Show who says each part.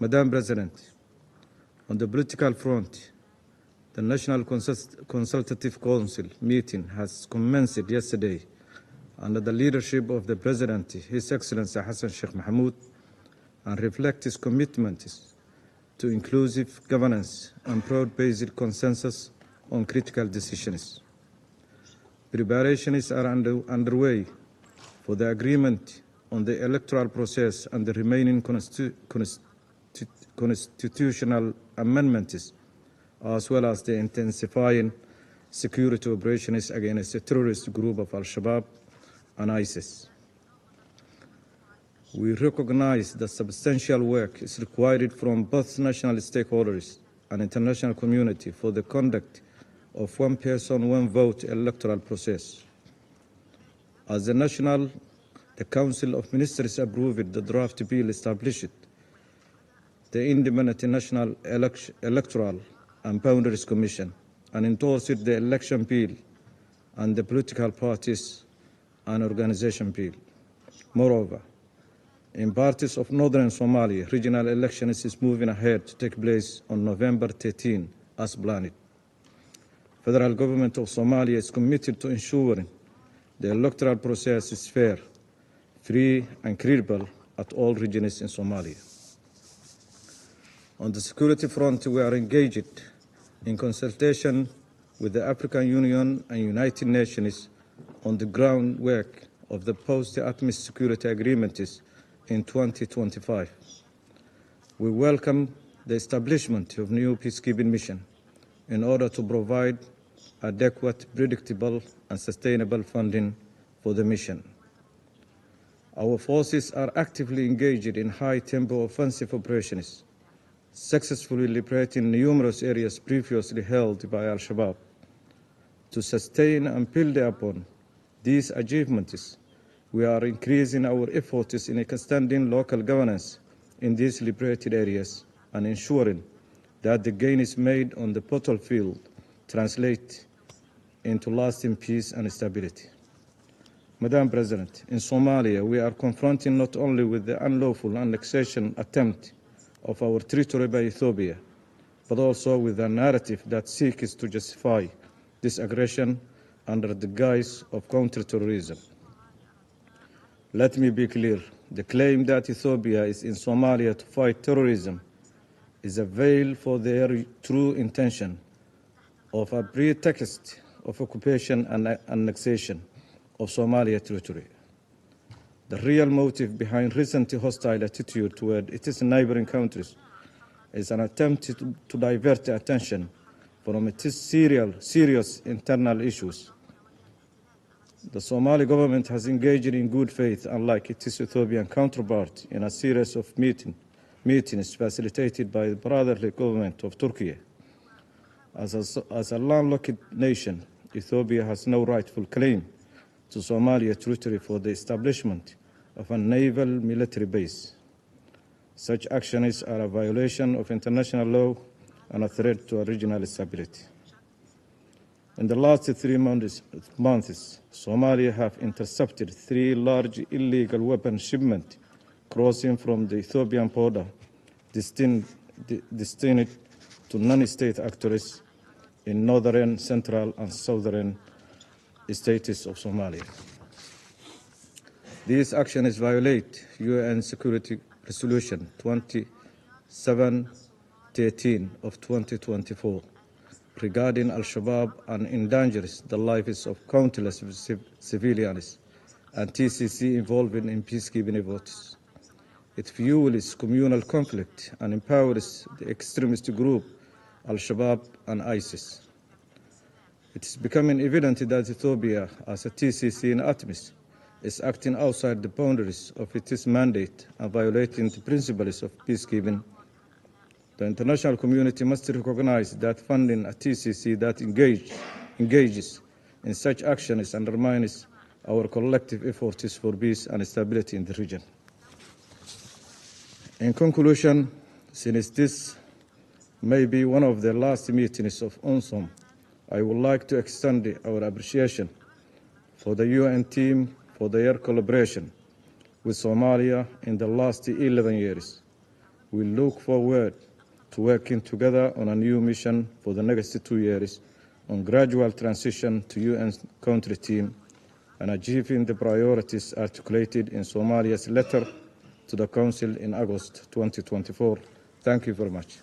Speaker 1: Madam President, on the political front, the National Consultative Council meeting has commenced yesterday under the leadership of the President, His Excellency Hassan Sheikh Mohamud, and reflects his commitment to inclusive governance and broad-based consensus on critical decisions. Preparations are underway for the agreement on the electoral process and the remaining constitutional amendments, as well as the intensifying security operations against the terrorist group of Al-Shabaab and ISIS. We recognize that substantial work is required from both national stakeholders and international community for the conduct of one person, one vote electoral process. As the Council of Ministers approved the draft bill established the Independent National Electoral and Boundaries Commission and endorsed the election bill and the political parties and organization bill. Moreover, in parts of northern Somalia, regional elections is moving ahead to take place on November 13 as planned. Federal government of Somalia is committed to ensuring the electoral process is fair, free and credible at all regions in Somalia. On the security front, we are engaged in consultation with the African Union and United Nations on the groundwork of the post-ATMIS security agreements in 2025. We welcome the establishment of new peacekeeping mission in order to provide adequate, predictable, and sustainable funding for the mission. Our forces are actively engaged in high-tempo offensive operations, successfully liberating numerous areas previously held by Al-Shabaab. To sustain and build upon these achievements, we are increasing our efforts in extending local governance in these liberated areas and ensuring that the gains made on the battlefield translate into lasting peace and stability. Madam President, in Somalia, we are confronting not only with the unlawful annexation attempt of our territory by Ethiopia, but also with a narrative that seeks to justify this aggression under the guise of counter-terrorism. Let me be clear, the claim that Ethiopia is in Somalia to fight terrorism is a veil for their true intention of a pretext of occupation and annexation of Somalia territory. The real motive behind recent hostile attitude toward its neighboring countries is an attempt to divert attention from its serious internal issues. The Somali government has engaged in good faith, unlike its Ethiopian counterpart, in a series of meetings facilitated by the brotherly government of Turkey. As a landlocked nation, Ethiopia has no rightful claim to Somalia territory for the establishment of a naval military base. Such actions are a violation of international law and a threat to regional stability. In the last 3 months, Somalia have intercepted 3 large illegal weapon shipments crossing from the Ethiopian border, destined to non-state actors in northern, central, and southern states of Somalia. These actions violate UN Security Resolution 2713 of 2024 regarding Al-Shabaab and endangers the lives of countless civilians and TCC involved in peacekeeping efforts. It fuels communal conflict and empowers the extremist group Al-Shabaab and ISIS. It is becoming evident that Ethiopia, as a TCC in ATMIS, is acting outside the boundaries of its mandate and violating the principles of peacekeeping. The international community must recognize that funding a TCC that engages in such actions undermines our collective efforts for peace and stability in the region. In conclusion, since this may be one of the last meetings of UNSOM, I would like to extend our appreciation for the UN team for their collaboration with Somalia in the last 11 years. We look forward to working together on a new mission for the next 2 years on gradual transition to UN country team and achieving the priorities articulated in Somalia's letter to the Council in August 2024. Thank you very much.